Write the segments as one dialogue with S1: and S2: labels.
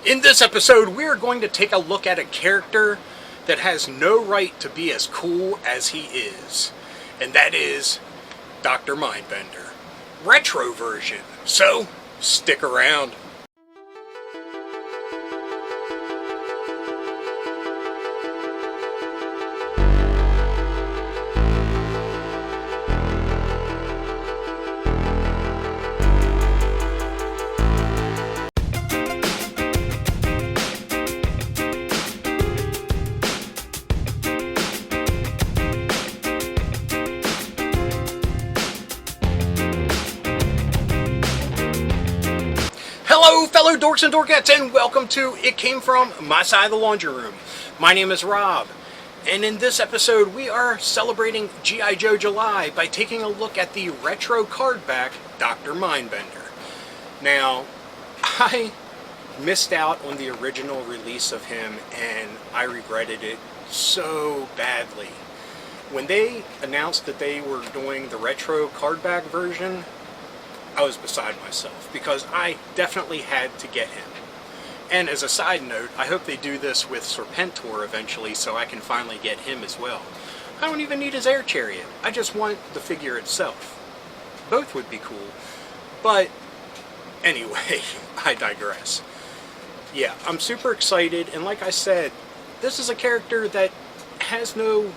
S1: In this episode, we are going to take a look at a character that has no right to be as cool as he is. And that is Dr. Mindbender. Retro version. So, stick around. Hello, fellow dorks and dorkettes, and welcome to It Came From My Side of the Laundry Room. My name is Rob, and in this episode we are celebrating G.I. Joe July by taking a look at the retro card back Dr. Mindbender. Now, I missed out on the original release of him, and I regretted it so badly. When they announced that they were doing the retro card back version, I was beside myself because I definitely had to get him. And as a side note, I hope they do this with Serpentor eventually so I can finally get him as well. I don't even need his air chariot. I just want the figure itself. Both would be cool. But anyway, I digress. Yeah, I'm super excited, and like I said, this is a character that has no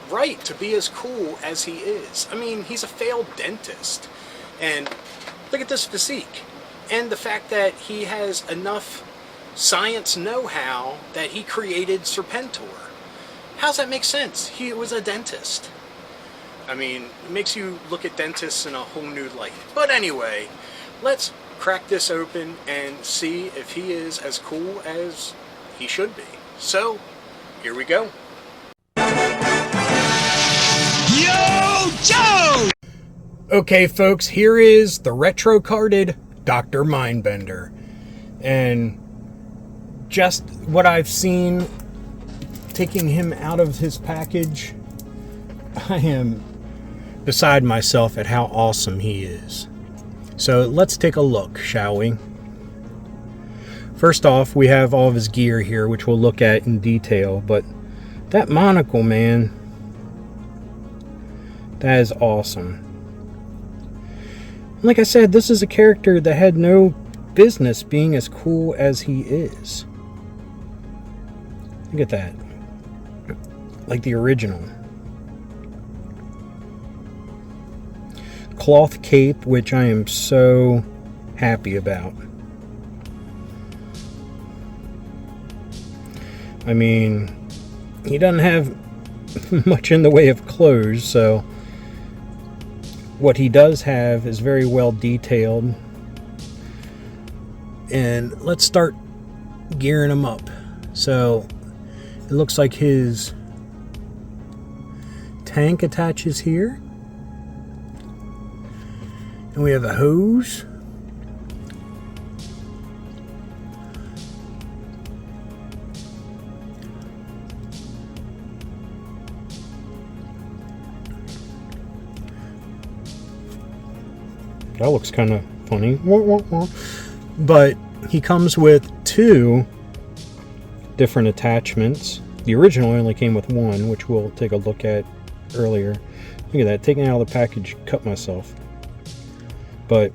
S1: right to be as cool as he is. I mean, he's a failed dentist. And look at this physique. And the fact that he has enough science know-how that he created Serpentor. How's that make sense? He was a dentist. I mean, it makes you look at dentists in a whole new light. But anyway, let's crack this open and see if he is as cool as he should be. So, here we go.
S2: Yo, Joe!
S1: Okay, folks, here is the retro-carded Dr. Mindbender. And just what I've seen, taking him out of his package, I am beside myself at how awesome he is. So let's take a look, shall we? First off, we have all of his gear here, which we'll look at in detail. But that monocle, man, that is awesome. Like I said, this is a character that had no business being as cool as he is. Look at that. Like the original. Cloth cape, which I am so happy about. I mean, he doesn't have much in the way of clothes, so what he does have is very well detailed. And let's start gearing him up. So it looks like his tank attaches here. And we have a hose. That looks kind of funny. But he comes with two different attachments. The original only came with one, which we'll take a look at earlier. Look at that. Taking it out of the package, cut myself. But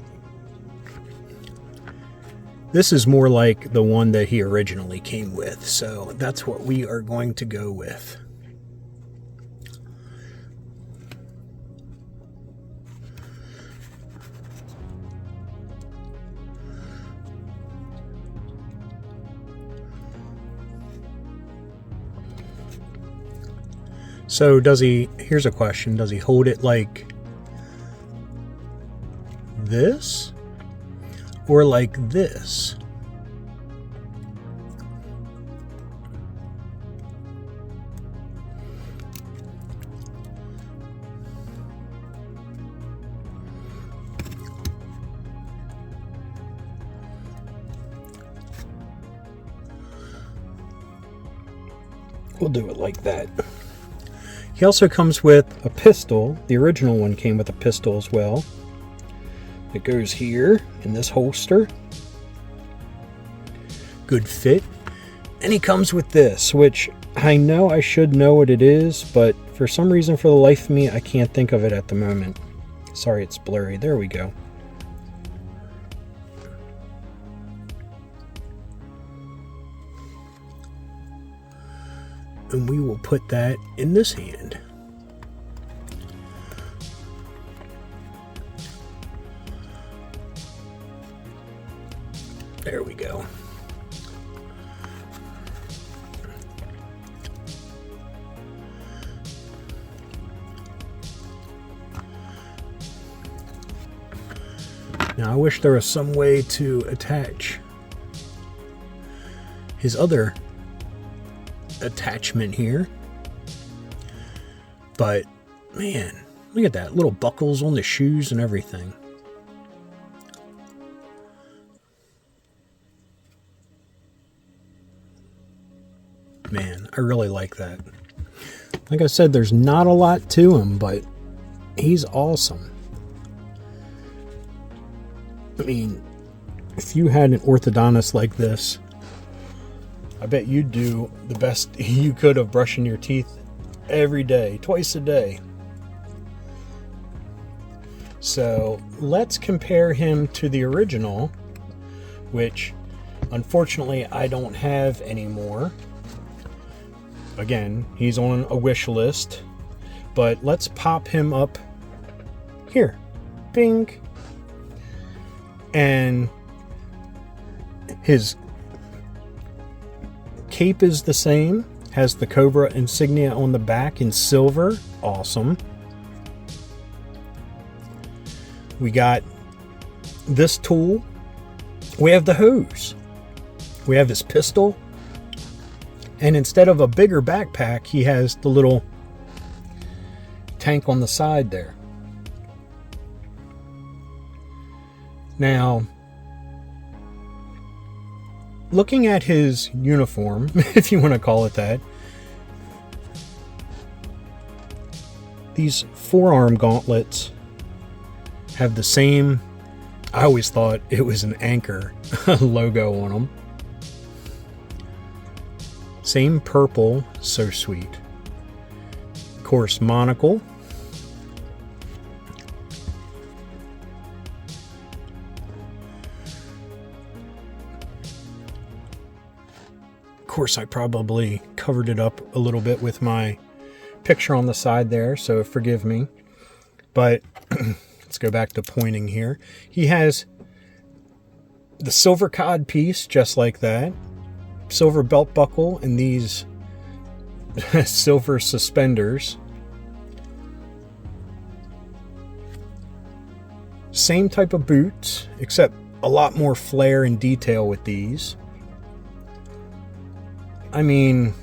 S1: this is more like the one that he originally came with. So that's what we are going to go with. So here's a question, does he hold it like this or like this? We'll do it like that. He also comes with a pistol. The original one came with a pistol as well. It goes here in this holster. good fit. And he comes with this, which I know I should know what it is, but for some reason, for the life of me, I can't think of it at the moment. Sorry, it's blurry. There we go. And we will put that in this hand. There we go. Now I wish there was some way to attach his other attachment here. But man, look at that. Little buckles on the shoes and everything. Man, I really like that. Like I said, there's not a lot to him, but he's awesome. I mean, if you had an orthodontist like this, I bet you'd do the best you could of brushing your teeth every day, twice a day. So let's compare him to the original, which unfortunately I don't have anymore. Again, he's on a wish list, but let's pop him up here. Bing. And his cape is the same, has the Cobra insignia on the back in silver. Awesome. We got this tool. We have the hose. We have his pistol. And instead of a bigger backpack, he has the little tank on the side there. Now, looking at his uniform, if you want to call it that, these forearm gauntlets have the same, I always thought it was an Anchor logo on them. Same purple, so sweet. Of course, monocle. Of course, I probably covered it up a little bit with my picture on the side there, so forgive me. But let's go back to pointing here. He has the silver cod piece, just like that. Silver belt buckle and these silver suspenders. Same type of boots, except a lot more flair and detail with these. I mean,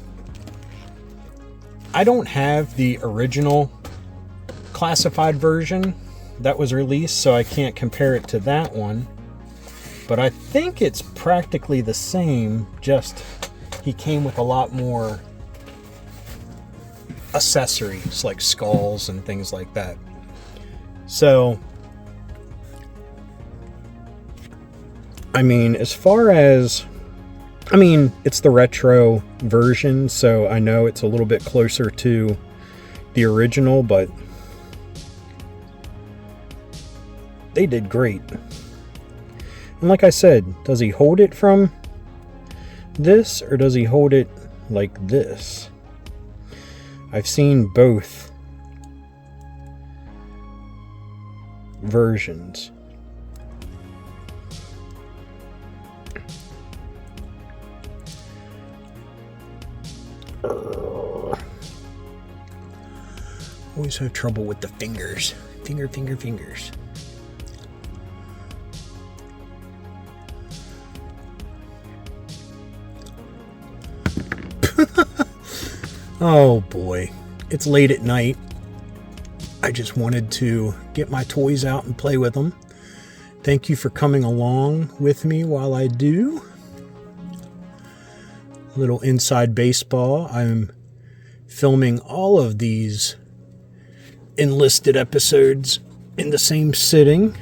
S1: I don't have the original classified version that was released, so I can't compare it to that one. But I think it's practically the same, just he came with a lot more accessories like skulls and things like that. So, I mean, as far as, I mean, it's the retro version, so I know it's a little bit closer to the original, but they did great. And like I said, does he hold it from this or does he hold it like this? I've seen both versions. Always have trouble with the fingers. Fingers. Oh boy, it's late at night. I just wanted to get my toys out and play with them. Thank you for coming along with me while I do. Little inside baseball. I'm filming all of these Enlisted episodes in the same sitting.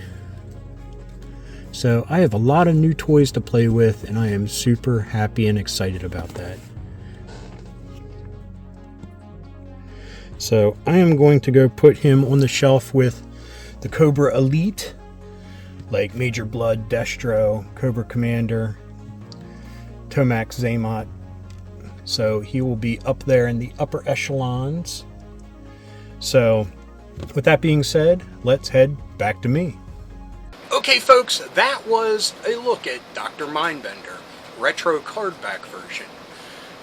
S1: So I have a lot of new toys to play with, and I am super happy and excited about that. So I am going to go put him on the shelf with the Cobra Elite, like Major Blood, Destro, Cobra Commander, Tomac Zaymot. So he will be up there in the upper echelons. So with that being said, let's head back to me. Okay folks, that was a look at Dr. Mindbender, retro cardback version.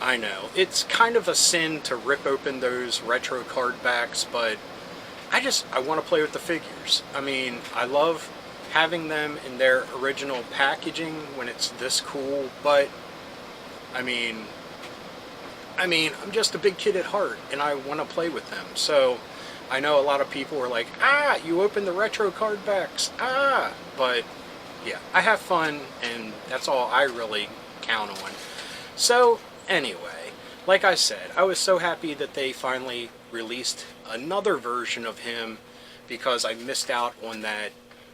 S1: I know, it's kind of a sin to rip open those retro card backs, but I want to play with the figures. I mean, I love having them in their original packaging when it's this cool, but I'm just a big kid at heart, and I want to play with them. So I know a lot of people are like, you open the retro card backs, but yeah, I have fun, and that's all I really count on. So anyway, like I said, I was so happy that they finally released another version of him because I missed out on that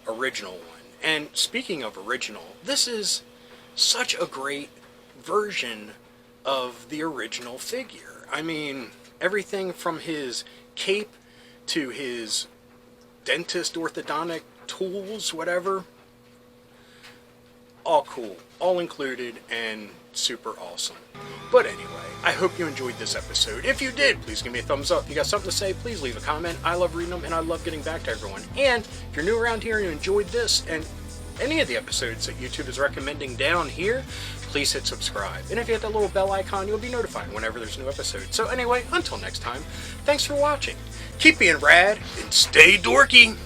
S1: original one. And speaking of original, this is such a great version of the original figure. I mean, everything from his cape to his dentist orthodontic tools, whatever, all cool, all included, and super awesome. But anyway, I hope you enjoyed this episode. If you did, please give me a thumbs up. If you got something to say, please leave a comment. I love reading them, and I love getting back to everyone. And if you're new around here and you enjoyed this and any of the episodes that YouTube is recommending down here, please hit subscribe. And if you hit that little bell icon, you'll be notified whenever there's a new episode. So anyway, until next time, thanks for watching. Keep being rad and stay dorky.